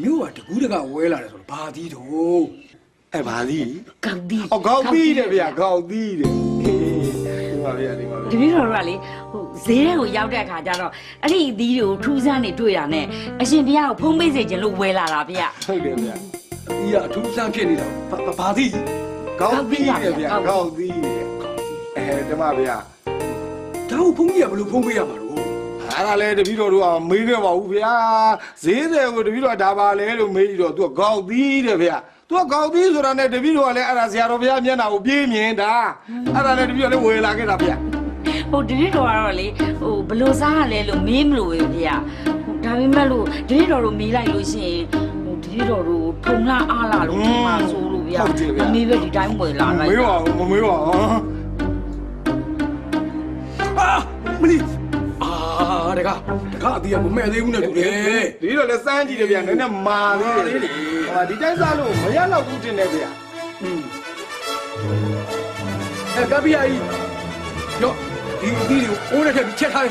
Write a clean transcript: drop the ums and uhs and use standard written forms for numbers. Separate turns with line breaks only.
မြို့ကတကူးတကဝဲလာတယ်ဆိုတော့ဘာသီးတော့
ဘာသီး
ကောက်သီး
ကောက်သီးတယ်ဗျာကောက်သီးတယ်ဒီမှာဗျာဒီမှာ
တပည့်တော်တို့ကလေဟိုဈေးထဲကိုရောက်တဲ့အခါကျတော့အဲ့ဒီသီးတွေကိုထူးဆန်းနေတွေ့ရနဲ့အရှင်ဘုရားကိုဖုံးပေးစေခြင်းလို့ဝယ်လာတာဗျာ
ဟုတ်တယ်ဗျာ
ဒီကအထူးဆန်းဖြစ်နေတာဘာသီး
ကောက်သီးတယ်ဗျာကောက်သီးဒီမှာဗျာ
ဒါကိုဖုန်းကြီးကဘယ်လိုဖုန်းပေးရမှာတော့
အဲ့ဒါလေတပည့်တော်တို့ကမေးခဲ့ပါဘူးဗျာဈေးတွေကိုတပည့်တော်ဒါပါလဲလို့မေးပြီးတော့သူကကောက်သီးတယ်ဗျာသူကကောက်သီးဆိုတာနဲ့တပည့်တော်ကလည်းအဲ့ဒါဆရာတော်ဘုရားမျက်နှာကိုပြေးမြင်တာအဲ့ဒါလည်းတပည့်တော်လည်းဝယ်လာခဲ့တာဗျာ
ဟိုတပည့်တော်ကတော့လေဟိုဘလို့စားရလဲလို့မေးမလို့ပဲဗျာဒါပေမဲ့လို့တပည့်တော်တို့မေးလိုက်လို့ရှိရင်ဟိုတပည့်တော်တို့ထုံလာအားလာလို့ထင်ပါဆိုလို့ဗျာမမေးပဲဒီတိုင်းဝယ်လာလိုက်
မေးပါဦးမမေးပါဘူး
မလီတကအတီးကမမဲ့သေးဘူးနဲ့တူတယ်
ဒီတော့လည်းစမ်းကြည့်တယ်ဗျာနည်းနည်းမာသေးတယ်ဟာဒီတိုင်းစားလို့မရတော့ဘူးတင်တယ်ဗျာ
ကပ်ပြာကြီးရောဒီအတီးကိုအိုးနဲ့ထည့်ပြီးချက်ထားရ